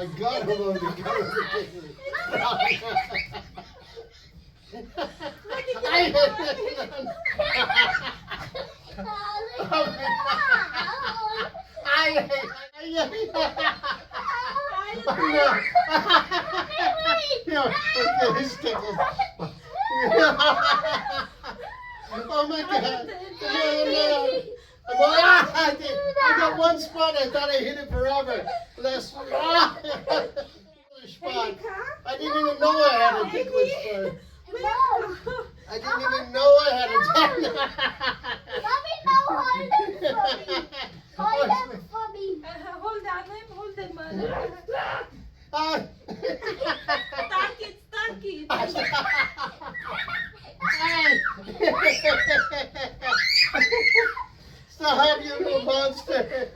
I got him on the Oh my God! No. I got one spot. I thought I hit it forever. Last spot. I didn't even know I had a ticklish spot. I didn't even know I had a ticklish spot. Let me know hold it for me. Hold them. Stuck it. Stop, you little monster.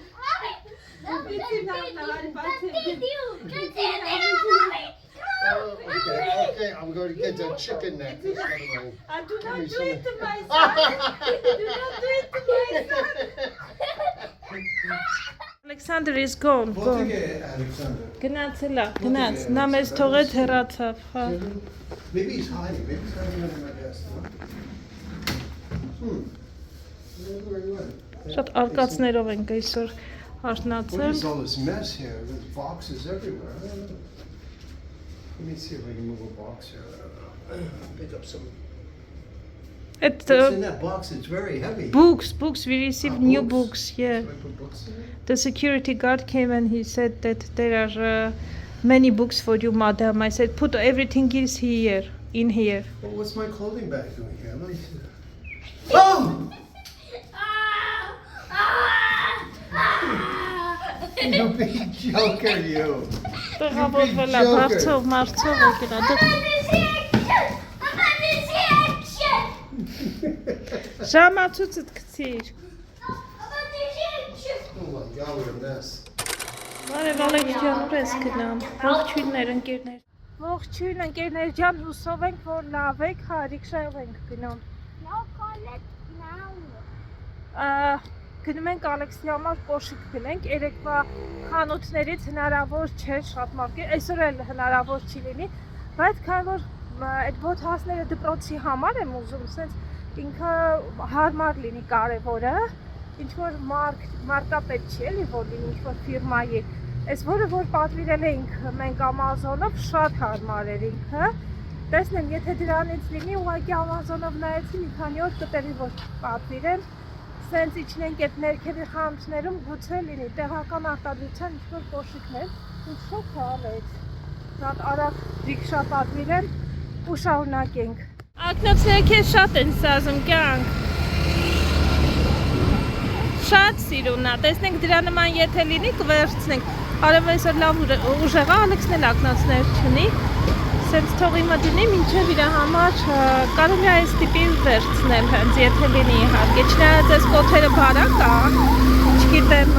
Okay, I'm going to get the chicken neck. Do not do it to my son. Do not do it to my son. Alexander is gone. Alexander. Գնացել է, գնաց, նա մեզ թողեց հեռացավ, հա։ Maybe he's hiding under my desk. Շատ արկածներով ենք այսօր What արթնացել։ is all this mess here? There's boxes everywhere. I don't know. Let me see if I can move a box here. Pick up some. It's What's in that box? It's very heavy. books, we received new Books? books, yeah. Should I put books in it? The security guard came and he said that there are many books for you, madam. I said, put everything is here, in here. Well, what's my clothing bag doing here? Let me see. Oh! You big joker, you. Տղավորվել է, բարձով, մարցով է գնա։ Ժամացուցդ գցիր։ Oh my God, what a mess. Բարև Ալեքսյան, ուր ես գնամ։ Ողջույններ ընկերներ։ Ողջույն ընկերներ ջան, հուսով ենք, որ լավ եք, հա, ռիքշայով ենք գնում։ Գնում ենք Ալեքսի համար կոշիկ գնենք, երեկվա խանութներից հնարավոր չէ շատ մարդիկ, այսօր էլ հնարավոր չի լինի, բայց քանի որ այդ ոթասները դպրոցի համար եմ ուզում, սենց ինքը հարմար լինի կարևորը, ինչ-որ մարկապետ չի էլի, որ լինի ինչ-որ ֆիրմայի, այս որը որ պատվիրել էինք մենք Ամազոնով, շատ հարմար էր ինքը, տեսնեմ, եթե դրանից լինի, ուղղակի Ամազոնով նայեցի մի քանի օր կտելի որ պատվիրեմ, սենց իջնենք այդ ներքևի խանութներում գուցե լինի տեղական արտադրության ինչ-որ կոշիկներ, ու շոք հավեց, շատ արագ ռիքշա պատվիրեմ ու շարունակենք։ Ակնոցները քեզ շատ են սազում կյանք։ Շատ սիրուն է, տեսնենք դրա նման եթե լինի կվերցնենք։ Արև այսօր լավ ուժեղ է, Ալեքսն էլ ակնոցներ չունի։ Սենց թողի մտնի, մինչև իր համար կարելի է այս տիպի վերցնել հենց եթե լինի իհարկե։ Չնայած այս կոթերը բարակ է, չգիտեմ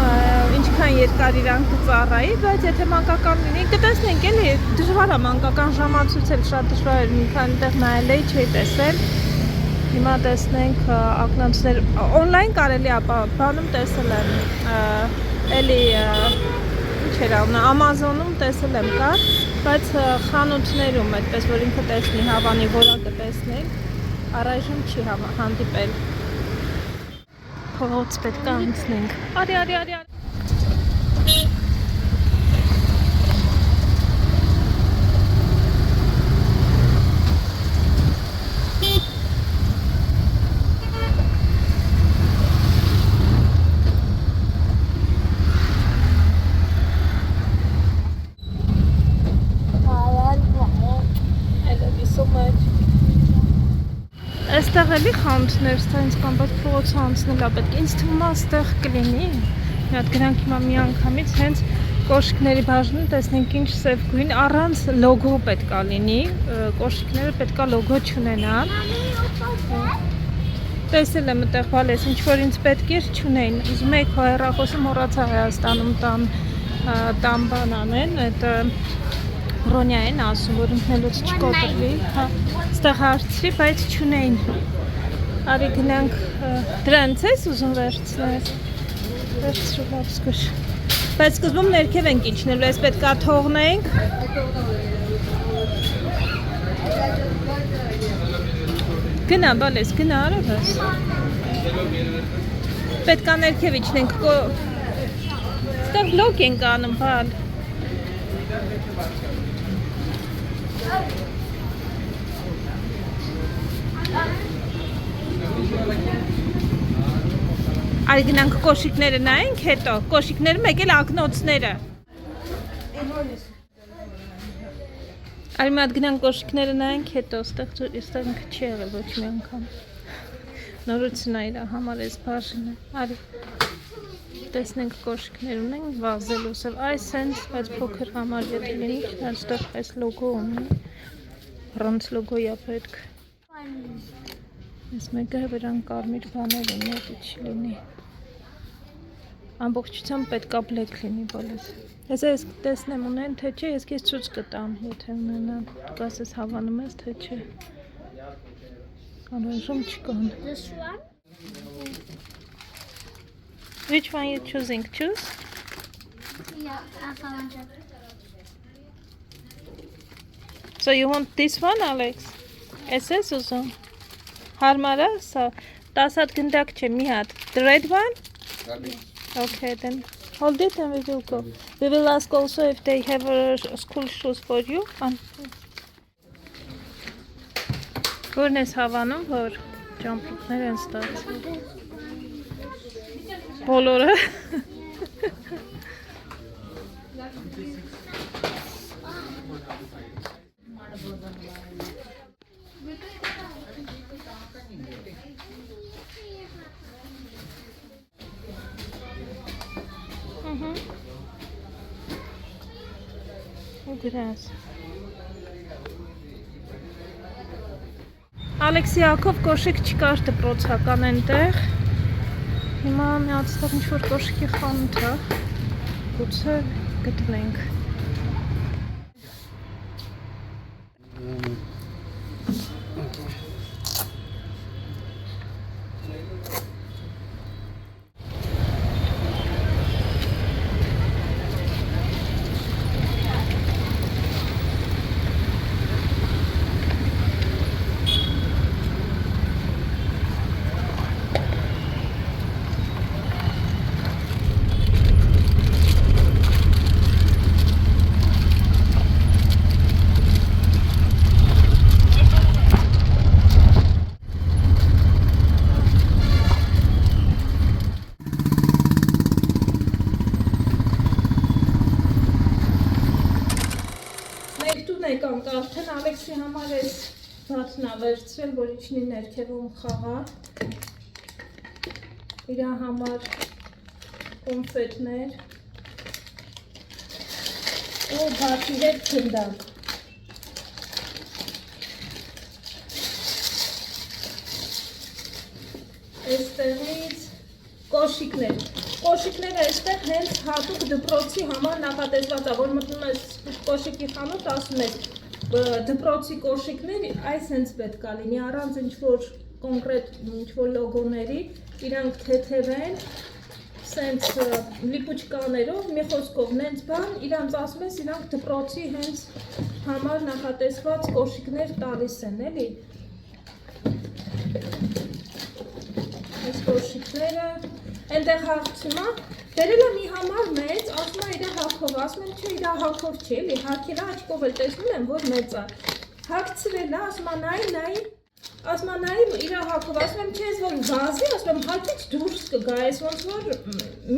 ինչքան երկար իրան կծառայի, բայց եթե մանկական լինի, կտեսնենք էլի, դժվար է մանկական ժամացույցել, շատ դժվար էր մի քանի տեղ նայել էի, չէի տեսել։ Հիմա տեսնենք ակնոցներ, օնլայն կարելի է բանում տեսել եմ, էլի ինչ էր անունը, Ամազոնում տեսել եմ կար, բայց խանութներում այդպես որ ինքը տեսնի հավանի որակը տեսնենք, առայժմ չի հանդիպել։ Փողոց պետք է անցնենք։ Արի։ Այստեղ էլի խանութներ, սա ինձ կամ բայց փողոցը անցնել է պետք է, ինձ թվում է այստեղ կլինի, մի հատ գրանք հիմա մի անգամից հենց կոշիկների բաժնում տեսնենք ինչ սև գույն, առանց լոգո պետք է լինի, կոշիկները պետք է լոգո չունենան, տեսել եմ այդտեղ բալես, ինչ որ ինձ պետք էր չունեին, ուզում էի քո հեռախոսը մոռացա Հայաստանում տան բան անեն, այդ Ռոնյա են ասում, որ ընկնելուց չկոտրվի, ստեղ հարցրի, բայց չունեին, արի գնանք, դրանց ես ուզում վերցնել, վերցրու լավ զգուշ, Բայց սկզբում ներքև ենք իջնելու, այս պետք է թողնենք։ Գնա, բալես, գնա, արևս։ Պետք է ներքև իջնենք, ստեղ վլոգ ենք անում, բալ։ Արի գնանք կոշիկները նայենք հետո, կոշիկները մեկ էլ ակնոցները։ Արի մի հատ գնանք կոշիկները նայենք հետո, ստեղ չի եղել ոչ մի անգամ։ Նորություն է իր համար էս բաժինը։ Արի տեսնենք կոշիկներ ունենք վազելու սև այս հենց, բայց փոքր համար եթե լինի, այստեղ այս լոգո ունի, ռանց լոգոյա պետք։ Այս մեկը վրան կարմիր բաներ ունի, եթե չի լինի։ Ամբողջությամբ պետք է բլեք լինի բոլորս։ Ես տեսնեմ ունեն, թե չէ, ես քեզ ցույց կտամ, եթե ունենան։ Դու ասես հավանում ես, թե չէ։ Անհրաժեշտ չկան։ This one? Which one you choosing? Choose? Yeah, I found it. So you want this one, Alex? SS uzun. Հարմար է, սա 10 հատ գնդակ չէ, մի հատ։ The red one? Okay, then hold it and we will go. We will ask also if they have school shoes for you. Որն ես հավանում, որ ճամպրուկներ են ստացել։ Բոլորը։ Գրաս։ Ալեքսիակով կոշիկ չկար դպրոցական այնտեղ։ Հիմա մի հատ ստեղ ինչ-որ կոշիկի խանութ է։ Գուցե գտնենք։ Եկանք արդեն Ալեքսի համար էս բաթն է վերցրել, որ իջնի ներքևում խաղա։ Իրա համար կոնֆետներ ու բաթի հետ գնդակ։ Այստեղից կոշիկներ։ Կոշիկները այստեղ հենց հատուկ դպրոցի համար նախատեսված է, որ մտնում ես կոշիկի խանութ, ասում ես դպրոցի կոշիկներ, այս հենց պետք է լինի, առանց ինչ-որ կոնկրետ ինչ-որ լոգոների, իրանք թեթև են, սենց լիպուչկաներով, մի խոսքով նենց բան, իրանց ասում ես, իրանք դպրոցի հենց համար նախատեսված կոշիկներ տալիս են, էլի։ Այս կոշիկները Այնտեղ հաղթում է, դերել է մի համար մեծ, ասում է իրա հաղքով, ասում եմ չէ իրա հաղքով չի, էլի, հաղքել է աչկով էլ տեսնում եմ, որ մեծ է, հաղթցրել է, ասում է նայի իրա հաղքով, ասում եմ չէ ես որ վազի, ասում եմ հաղքից դուրս կգա, ես ոնց որ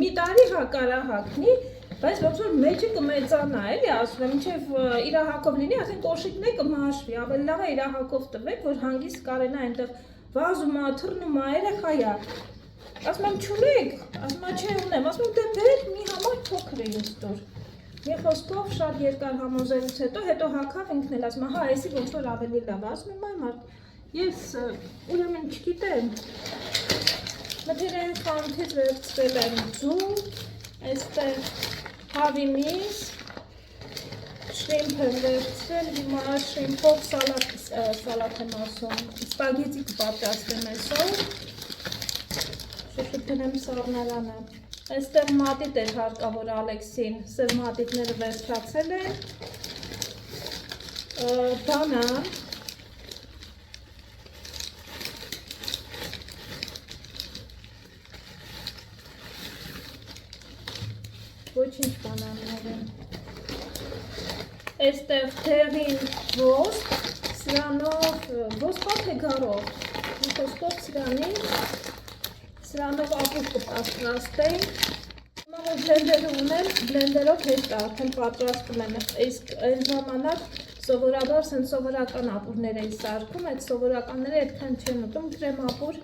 մի տարի հակարա հաղքնի, բայց ոնց որ մեջը կմեծանա, էլի, ասում եմ չէ իրա հաղքով լինի, ասեն կոշիկն է կմաշվի, ավելի լավ է իրա հաղքով տվեք, որ հանգիստ կարենա այնտեղ վազում է, թռնում է, երեխա է Ասում եմ չունեք, ասում եմ չէ ունեմ, ասում եմ դե բեր մի համար փոքր է ինձ տուր։ Մի խոսքով շատ երկար համոզելուց հետո հագավ ինքն էլ ասում է հա էսի ոնց որ ավելի լավ է, ասում եմ այ մարդ, ես ուրեմն չգիտեմ, մթերային խանութից վերցրել եմ ձու, այստեղ հավի միս, շրիմփ եմ վերցրել, հիմա շրիմփով սալատ եմ ասում, սպագետի կպատրաստեմ այսօր Շուշուտ դնեմ սառնարանը, Այստեղ մատիտ էր հարկավոր Ալեքսին, սև մատիտները վերջացել են, բանան, ոչինչ բանաններ են, այստեղ թեղին ոսպ, սրանով, ոսպա թե գարով, մի խոսքով սրանով ապուր կպատրաստեին, բլենդերը ունեմ, բլենդերով հեշտ արդեն պատրաստում եմ, իսկ այն ժամանակ սովորաբար սովորական ապուրներ էի սարքում, այդ սովորականները այդքան չեն ուտում, կրեմ ապուր,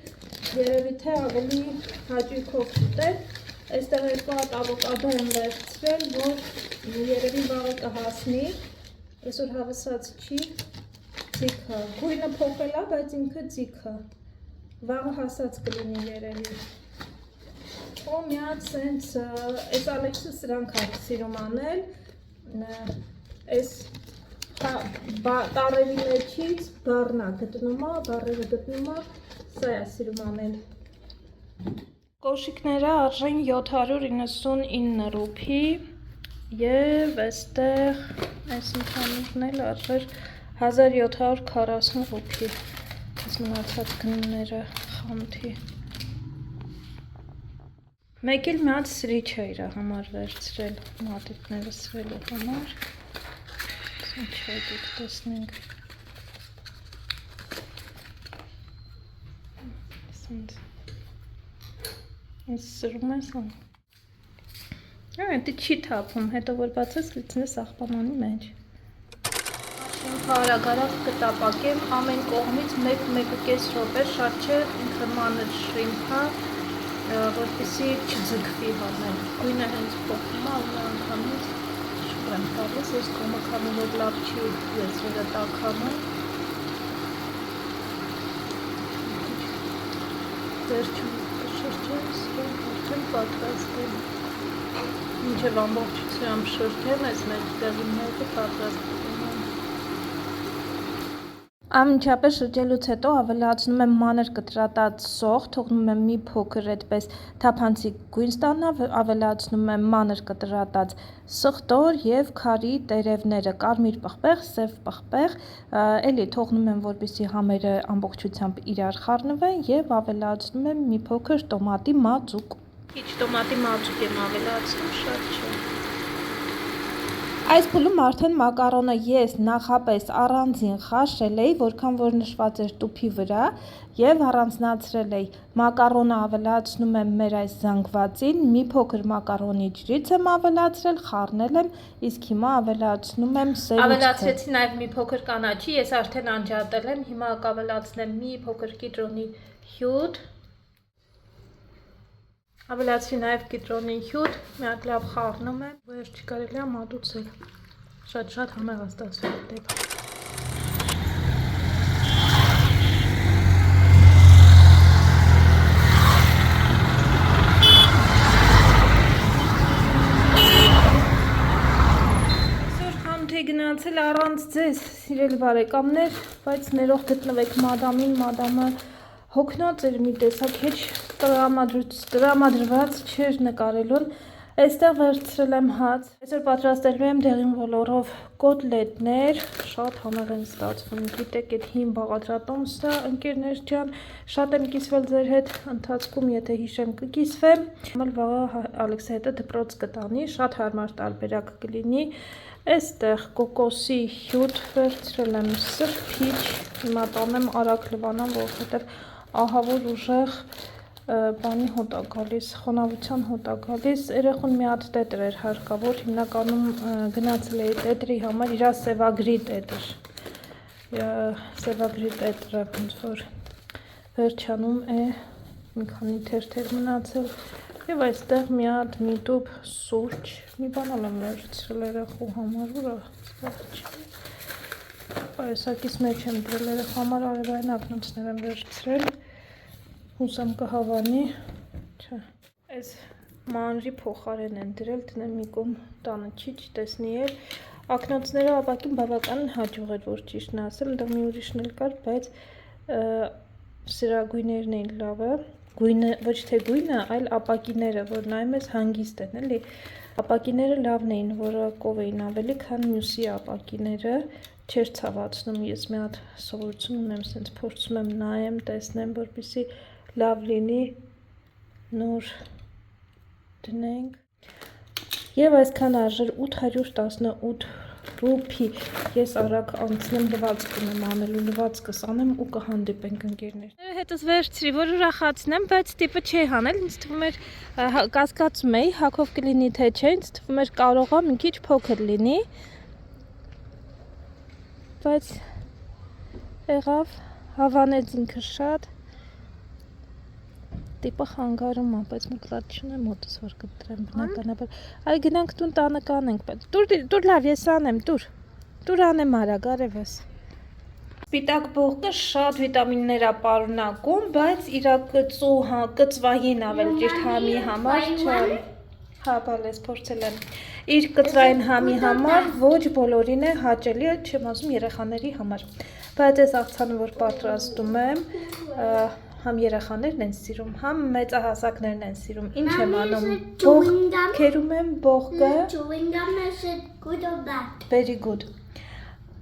երևի թե ավելի հաճույքով ուտել, այստեղ երկու հատ ավոկադո եմ վերցրել, որ երևի վաղը կհասնի, այսօր հավասած չի, ձիքը, գույնը փոխել է, բայց ինքը ձիքը, վաղը հասած կլինի երևի, ու միած սենց, այս Ալեքսը սրանք հատ սիրում անել, այս տարերի մեջից բառնա գտնում է, բառերը գտնում է, սա է սիրում անել։ Կոշիկները արժեն 799 ռուփի և այստեղ այս ընդհանուրն էլ արժեր 1740 ռուփի, այս մնացած գնները խանութի։ Մեկ էլ մի հատ սրիչ է իր համար վերցրել, մատիտները սրելու համար։ Ինչ է դուք տեսնենք։ Ինձ սրում ես ան։ Դա չի թափում, հետո որ բացես լիցնես աղբամանի մեջ։ Շինքը արագ կտապակեմ, ամեն կողմից 1-1.5 րոպե, շատ չէ, ինքը մանր շրիմփա, որպեսզի չձգվի համեն։ Գույնը հենց փոխվում է, ու անգամից շուտ եմ տալիս, այս կողմը քանի որ լավ չի ես վերը տաքանում։ Վերջում կշրջես, արդեն պատրաստեմ։ Մինչև ամբողջությամբ շրջեմ, այս մեր տեղինները պատրաստում եմ։ Անմիջապես շրջելուց հետո ավելացնում եմ մանր կտրատած սող, թողնում եմ մի փոքր այդպես թափանցիկ գույն ստանա, ավելացնում եմ մանր կտրատած սխտոր և քարի տերևները, կարմիր պղպեղ, սև պղպեղ, էլի թողնում եմ, որպեսզի համերը ամբողջությամբ իրար խառնվեն և ավելացնում եմ մի փոքր տոմատի մածուկ։ Քիչ տոմատի մածուկ եմ ավելացնում, շատ չէ։ Այս փուլում արդեն մակարոնը ես նախապես առանձին խաշել էի, որքան որ նշված էր տուփի վրա և առանձնացրել էի։ Մակարոնը ավելացնում եմ մեր այս զանգվածին, մի փոքր մակարոնի ջրից եմ ավելացրել, խառնել եմ, իսկ հիմա ավելացնում եմ սերուցքը։ Ավելացրեցի նաև մի փոքր կանաչի, ես արդեն անջատել եմ, հիմա կավելացնեմ մի փոքր կիտրոնի հյութ։ Ավելացրի նաև կիտրոնի հյութ, մի հատ լավ խառնում եմ, վերջ կարելի է մատուցել, շատ համեղ է ստացվել դեպքը։ Այսօր խանութ էի գնացել առանց ձեզ, սիրելի բարեկամներ, բայց ներող գտնվեք մադամին, մադամը հոգնած էր մի տեսակ, հեչ տրամադրված չէր նկարելուն, այստեղ վերցրել եմ հաց, այսօր պատրաստելու եմ դեղին ոլորով կոտլետներ, շատ համեղ են ստացվում, գիտեք այդ հին բաղադրատոմսը, ընկերներ ջան, շատ եմ կիսվել ձեր հետ, ընթացքում եթե հիշեմ կկիսվեմ, վաղը Ալեքսի հետը դպրոց կտանի, շատ հարմար տարբերակ կլինի, այստեղ կոկոսի հյութ վերցրել եմ սրբիչ, հիմա տանեմ արագ լվանամ, որովհետև ահավոր ուժեղ բանի հոտ է գալիս, խոնավության հոտ է գալիս, երեխուն մի հատ տետր էր հարկավոր, հիմնականում գնացել էի տետրի համար, իրա սևագրի տետր, սևագրի տետրը ոնց որ վերջանում է, մի քանի թերթեր մնացել, և այստեղ մի հատ մի տուփ սուրճ, մի բան եմ վերցրել երեխու համար, ուրա պայուսակից մեջ եմ դրել երեխու համար, արևային ակնոցներ եմ վերցրել, հուսամ կհավանի, չէ, այս մանրի փոխարեն են դրել, տնեմ մի կողմ տանը չի չտեսնի էլ, ակնոցները ապակին բավականին հաջող էր, որ ճիշտն ասեմ, ընդեղ մի ուրիշն էլ կար, բայց սրագույներն էին լավը, գույնը, ոչ թե գույնը, այլ ապակիները, որ նայում ես հանգիստ են, էլի։ Ապակիները լավն էին, որակով էին ավելի, քան մյուսի ապակիները, չէր ցավացնում, ես մի հատ սովորություն ունեմ, սենց փորձում եմ նայեմ, տեսնեմ, որպեսզի լավ լինի, նոր դնենք։ Եվ այսքան արժեր 818 ռուփի, ես արագ անցնեմ լվացք ունեմ անելու, լվացքս անեմ ու կհանդիպենք ընկերներ։ Հետս վերցրի, որ ուրախացնեմ, բայց տիպը չի հանել, ինձ թվում էր կասկածում էի, հագով կլինի թե չէ, ինձ թվում էր կարող է մի քիչ փոքր լինի, բայց եղավ, հավանեց ինքը շատ, տիպը խանգարում է, բայց մի կլատ չունեմ մոտս, որ կտրեմ բնականաբար, այ գնանք տուն տանը կանենք, տուր լավ, ես անեմ, տուր անեմ արագ, արևս։ Սպիտակ բողկը շատ վիտամիններ է պարունակում, բայց իր կծվային ավել ճիշտ համի համար չեմ, հա բալես փորձել եմ, իր կծվային համի համար ոչ բոլորին է հաճելի, չեմ ասում երեխաների համար, բայց ես աղցանը որ պատրաստում եմ, համ երեխաներն են սիրում, համ մեծահասակներն են սիրում, ինչ եմ անում, քերում եմ բողկը, very good,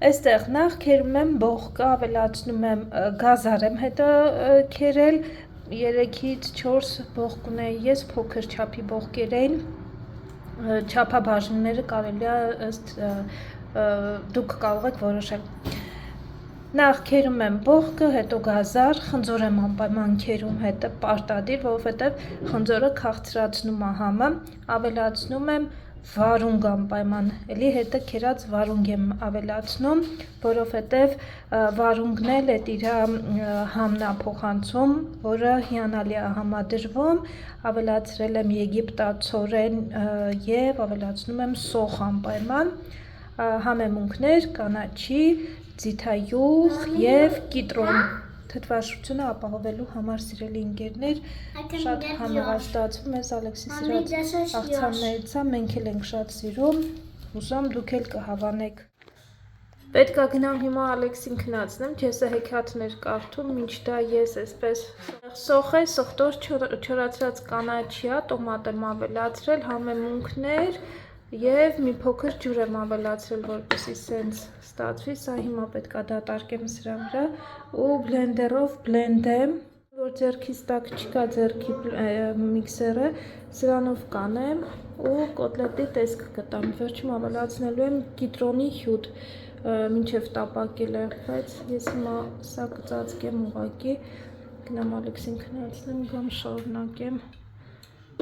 այստեղ նախ քերում եմ բողկը, ավելացնում եմ գազար եմ հետո քերել, 3-ից 4 բողկ ունեի ես, փոքր չափի բողկեր էին, չափաբաժինները կարելի է ըստ դուք կարող եք որոշել։ Նախ քերում եմ բողկը, հետո գազար, խնձոր եմ անպայման քերում, հետո պարտադիր, որովհետև խնձորը քաղցրացնում է համը, ավելացնում եմ վարունգ անպայման, էլի հետո քերած վարունգ եմ ավելացնում, որովհետև վարունգն էլ էդ իր համն է փոխանցում, որը հիանալի է համադրվում, ավելացրել եմ եգիպտացորեն եւ ավելացնում եմ սոխ անպայման, համեմունքներ, կանաչի, ձիթայուղ եւ կիտրոն թթվաշությունը ապահովելու համար սիրելի ընկերներ, շատ համեղաստացվում ես Ալեքսիս իրաց աղցաններից է, մենք էլ ենք շատ սիրում, հուսամ դուք էլ կհավանեք։ Պետք է գնամ հիմա Ալեքսին քնացնեմ, ջեսը հեքիաթներ կարդում, մինչ դա ես այսպես սոխ է, սխտոր չորացրած կանաչի է, տոմատ եմ ավելացրել, համեմունքներ և մի փոքր ջուր եմ ավելացրել, որպեսզի սենց ստացվի, սա հիմա պետք է դատարկեմ սրա վրա ու բլենդերով բլենդեմ, որ ձեռքից տակ չկա ձեռքի միքսերը, սրանով կանեմ ու կոտլետի տեսք կտամ, վերջում ավելացնելու եմ կիտրոնի հյութ, մինչև տապակել է, բայց ես հիմա սա կծածկեմ ուղղակի, գնամ Ալեքսին քնացնեմ, գամ շարունակեմ,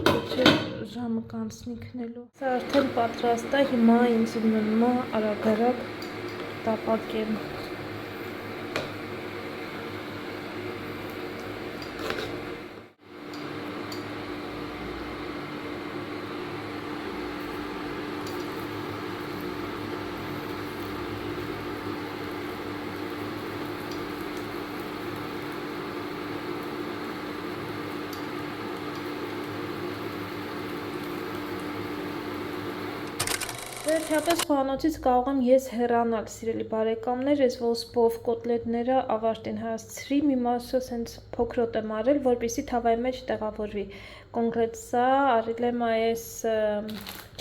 չէ ժամը կանցնի քնելու։ Սա արդեն պատրաստ է, հիմա ինձ մնում է արագ տապակեմ։ Վերջապես խոհանոցից կարող եմ ես հեռանալ, սիրելի բարեկամներ, ես ոսպով կոտլետները ավարտին հասցրի, մի մասը սենց փոքրոտ եմ արել, որպեսզի թավայի մեջ տեղավորվի։ Կոնկրետ սա արել եմ այս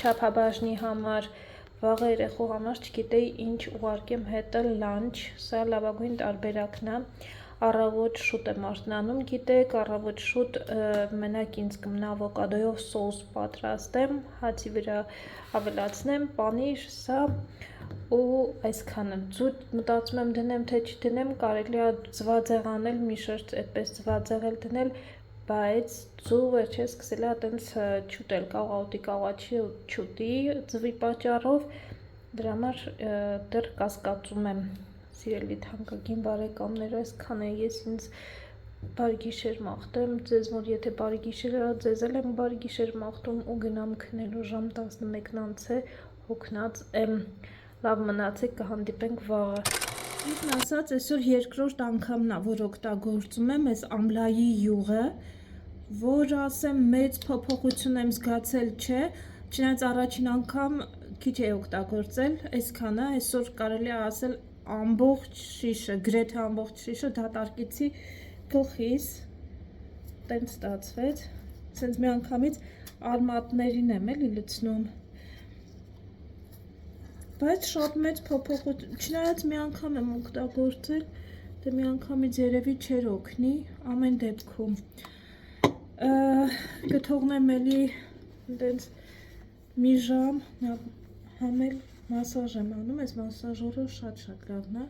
չափաբաժնի համար, վաղը երեխու համար չգիտեի ինչ ուղարկեմ հետը լանչ, սա լավագույն տարբերակն է։ Առավոտ շուտ եմ արթնանում, գիտեք, առավոտ շուտ մենակ ինձ կմնա ավոկադոյով սոուս պատրաստեմ, հացի վրա ավելացնեմ, պանիր, սա ու այսքանը, ձուտ մտածում եմ դնեմ, թե չդնեմ, կարելի է ձվածեղ անել, մի շերտ այդպես ձվածեղ էլ դնել, բայց ձու վերջը սկսել է այտենց չուտել, կաղաուտի կաղաչի չուտի ձվի պատճառով, դրա համար դեռ կասկածում եմ, սիրելի թանկագին բարեկամներ, այսքան է, ես ինձ բարի գիշեր մաղթեմ, ձեզ որ եթե բարի գիշեր է, ձեզ էլ եմ բարի գիշեր մաղթում ու գնամ քնելու ժամ 11-ից է, հոգնած եմ, լավ մնացեք, կհանդիպենք վաղը։ Ինքն ասած, այսօր երկրորդ անգամն է, որ օգտագործում եմ այս ամլայի յուղը, որ ասեմ մեծ փոփոխություն եմ զգացել, չէ, չնայած առաջին անգամ քիչ է օգտագործել, այսքանը, այսօր կարելի է ասել ամբողջ շիշը, գրեթե ամբողջ շիշը դատարկեցի գլխիս, տենց ստացվեց, սենց մի անգամից արմատներին եմ էլի լցնում, բայց շատ մեծ փոփոխություն, չնայած մի անգամ եմ օգտագործել, դե մի անգամից երևի չէր օգնի, ամեն դեպքում, կթողնեմ էլի տենց մի ժամ, համ էլ մասաժ եմ անում, այս մասաժորը շատ լավն է,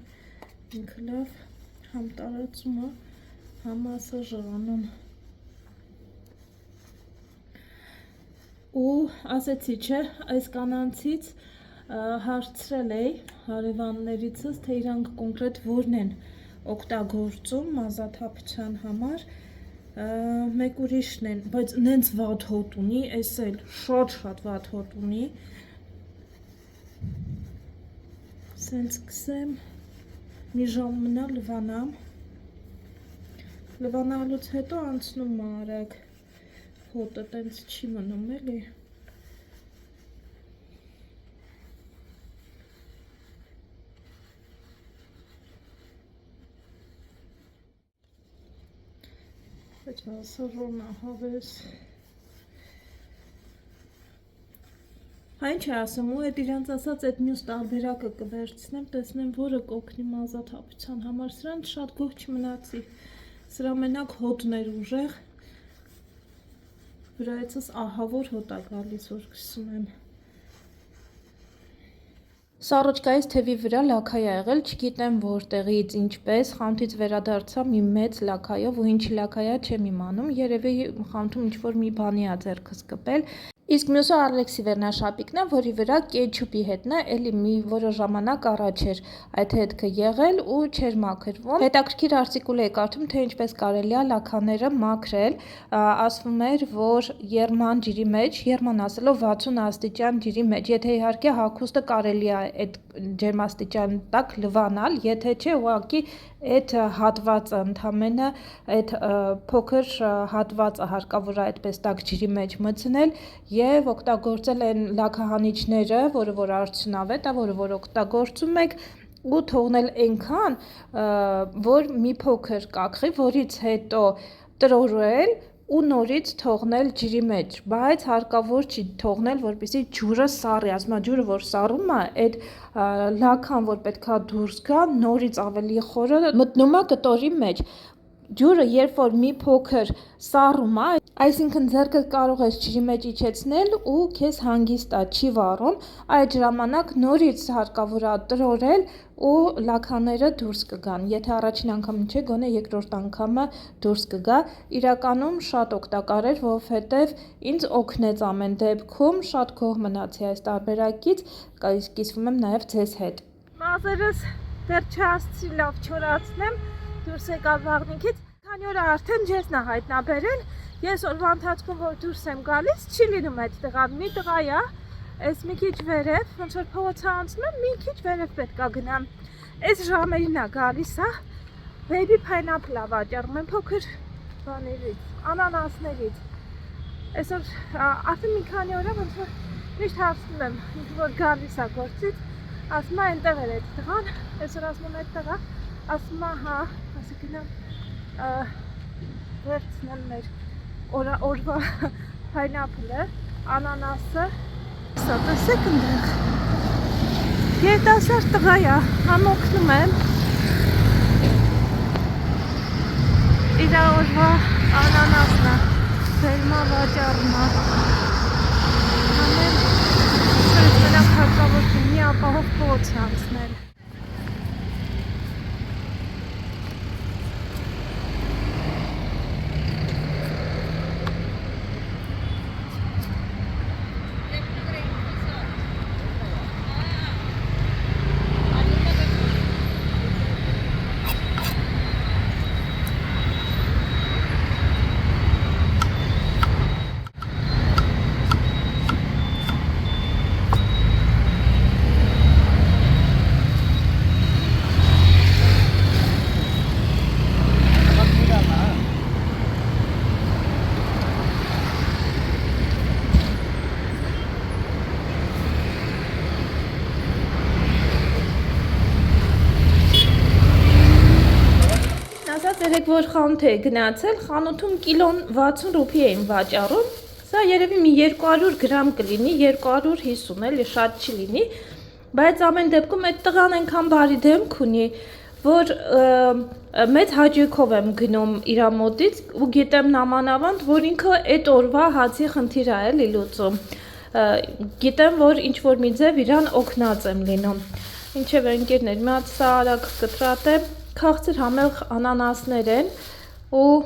ինքը լավ համ տարածում է, համ մասաժ անում ու ասեցի չէ, այս կանանցից հարցրել էի հարևաններիցս, թե իրանք կոնկրետ որն են օգտագործում մազաթափության համար, մեկ ուրիշն են, բայց նենց վատ հոտ ունի, այս էլ շատ վատ հոտ ունի, սենց կսեմ, մի ժամ մնա լվանամ, լվանալուց հետո անցնում արագ, հոտը տենց չի մնում էլի, բայց մասաժորն ահավես, այն չի ասում, ու էդ իրանց ասած էդ մյուս տարբերակը կվերցնեմ, տեսնեմ որը կօգնի մազաթափության համար, սրան շատ գոհ չմնացի, սրա մենակ հոտն էր ուժեղ, վրայցս ահավոր հոտ է գալիս, որ կսում եմ։ Սառոջկայից թևի վրա լաքայ ա եղել, չգիտեմ որտեղից, ինչպես, խանութից վերադարձա մի մեծ լաքայով ու ինչի լաքայ ա չեմ իմանում, երևի խանութում ինչ-որ մի բանի ա ձեռքս կպել, իսկ մյուսը Ալեքսի վերնաշապիկն է, որի վրա կեչուպի հետն է, էլի մի որը ժամանակ առաջ էր այդ հետքը եղել ու չէր մաքրվում, հետաքրքիր արտիկուլ էի կարդում, թե ինչպես կարելի է լաքաները մաքրել, ասվում էր, որ եռման ջրի մեջ, եռման ասելով 60 աստիճան ջրի մեջ, եթե իհարկե հագուստը կարելի է այդ ջերմաստիճան տակ լվանալ, եթե չէ ուղղակի այդ հատվածը ընդամենը այդ փոքր հատվածը հարկավոր է այդպես տաք ջրի մեջ մտցնել եւ օգտագործել են լաքահանիչները, որը որ արդյունավետ է, որը որ օգտագործում եք ու թողնել այնքան, որ մի փոքր կակխի, որից հետո տրորել ու նորից թողնել ջրի մեջ, բայց հարկավոր չի թողնել, որպեսզի ջուրը սառի, ասում է ջուրը որ սառում է, այդ լաքան որ պետքա դուրս գա, նորից ավելի խորը մտնում է կտորի մեջ, ջուրը երբ որ մի փոքր սառում է, այսինքն ձեռքդ կարող ես ջրի մեջ իջեցնել ու քեզ հանգիստ է, չի վառում, այդ ժամանակ նորից հարկավոր է տրորել ու լաքաները դուրս կգան, եթե առաջին անգամը չէ, գոնե երկրորդ անգամը դուրս կգա, իրականում շատ օգտակար էր, որովհետև ինձ օգնեց ամեն դեպքում, շատ գոհ մնացի այս տարբերակից, կիսվում եմ նաև ձեզ հետ։ Մազերս դեռ չհասցրի լավ չորացնեմ, դուրս եկալ վաղնիքից, քանի օր արդեն ջեսն է հայտնաբերել, ես օրվա ընթացքում որ դուրս եմ գալիս, չի լինում այդ տղան, մի տղա է, այս մի քիչ վերև, ոնց որ փողոցը անցնում եմ, մի քիչ վերև պետք է գնամ, այս ժամերին է գալիս, baby pineapple-ը վաճառում եմ փոքր բաներից, անանասներից, այսօր արդեն մի քանի օր է, ոնց որ միշտ հարցնում եմ, ինչ որ գալիս է գործից, ասում է այնտեղ էր այդ տղան, այսօր ասում եմ այդ տղա, ասում է հա, ասի գնամ վերցնեմ մեր օրվա pineapple-ը, անանասը, սա տեսեք ընդեղ, երիտասարդ տղա է, համ օգնում եմ, իրա օրվա անանասն է, բերմա վաճառում է, համ եմ, սրից մենակ հարկավոր մի ապահով փողոց անցնել։ երեք որ խանութ է գնացել, խանութում կիլոն 60 ռուպի էին վաճառում։ Սա երևի մի 200 գրամ կլինի, 250 էլի շատ չի լինի, բայց ամեն դեպքում այդ տղան այնքան բարի դեմք ունի, որ մեծ հաճույքով եմ գնում իր մոտից ու գիտեմ նամանավանդ, որ ինքը այդ օրվա հացի խնդիր է էլի լուծում։ Գիտեմ, որ ինչ որ մի ձև իրան օգնած եմ լինում։ Ինչևէ ընկերներ, մի հատ սա արագ կտրատ է, քաղցր համեղ անանասներ են ու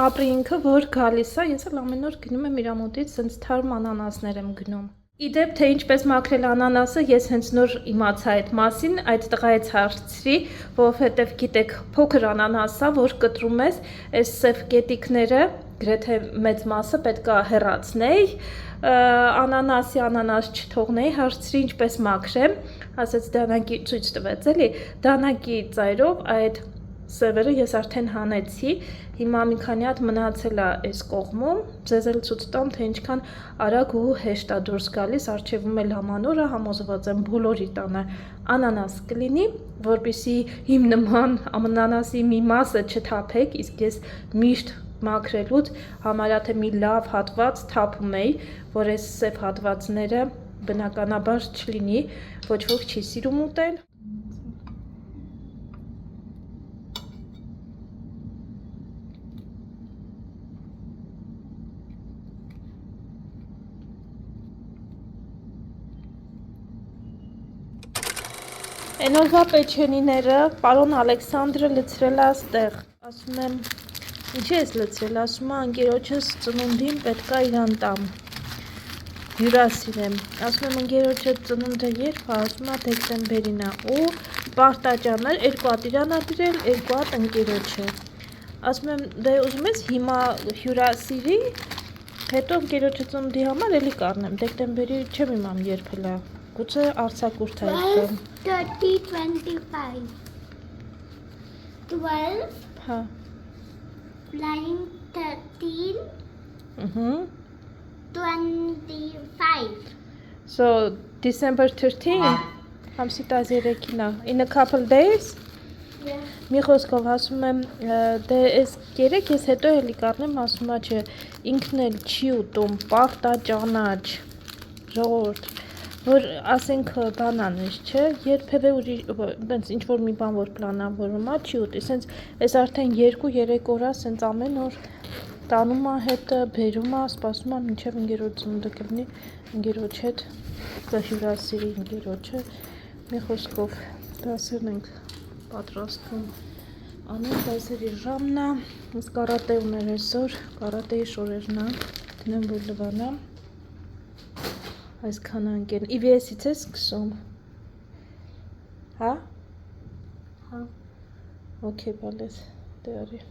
ապրի ինքը որ գալիս է, ես էլ ամեն օր գնում եմ իր մոտից, սենց թարմ անանասներ եմ գնում։ Իդեպ թե ինչպես մաքրել անանասը, ես հենց նոր իմացա այդ մասին, այդ տղայից հարցրի, որովհետև գիտեք, փոքր անանասա, որ կտրում ես, այս սև կետիկները, գրեթե մեծ մասը պետք է հեռացնեի, անանաս չթողնեի, հարցրի ինչպես մաքրեմ, ասեց դանակի ցույց տվեց էլի, դանակի ծայրով այդ սևերը ես արդեն հանեցի, հիմա մի քանի հատ մնացել է այս կողմում, ձեզ էլ ցույց տամ, թե ինչքան արագ ու հեշտ է դուրս գալիս, առջևում էլ ամանորը համոզված եմ բոլորի տանը անանաս կլինի, որպեսզի իմ նման անանասի մի մասը չթափեք, իսկ ես միշտ մաքրելուց համարյա թե մի լավ հատված թափում էի, որ այս սև հատվածները բնականաբար չլինի, ոչ ոք չի սիրում ուտել։ Այն օրվա պեչենիները պարոն Ալեքսանդրը լցրել է այստեղ, ասում եմ, ինչի ես լցրել, ասում է ընկերոջս ծնունդին պետք է իրան տամ, հյուրասիրեմ, ասում եմ ընկերոջը ծնունդը երբ է, ասում է դեկտեմբերին է ու պարտաճաներ, 2 հատ իրան է դրել, 2 հատ ընկերոջը, ասում եմ դե ուզում ես հիմա հյուրասիրի, հետո ընկերոջը ծնունդի համար էլի կառնեմ, դեկտեմբերի չեմ իմամ երբ էլ է, գուցե արձակուրդ է այդքան 30-25 12 Հա 9-13 25 So December 13 ամսի 13-ին է in a couple days մի խոսքով ասում եմ դե այս երեք ես հետո էլի կառնեմ ասում է չէ ինքն էլ չի ուտում պարտա ճանաչ ժողովուրդ որ ասենք բանանես, չէ, երբևէ ուրիշ ինչ որ մի բան որ պլանավորում է, չի ուտի, սենց այս արդեն 2-3 օր է, սենց ամեն օր տանում է հետը, բերում է, սպասում է, մինչև ընկերոջ ծնունդը կլինի, ընկերոջ հետ կհյուրասիրի ընկերոջը, մի խոսքով դասերն ենք պատրաստում, անենք դասերի ժամն է, ինձ կարատե ուներ այսօր, կարատեի շորերն է, դնեմ որ լվանա, այսքան անկեն, EVS-ից է սկսում, հա? Հա, ոքեյ բալես, դե արի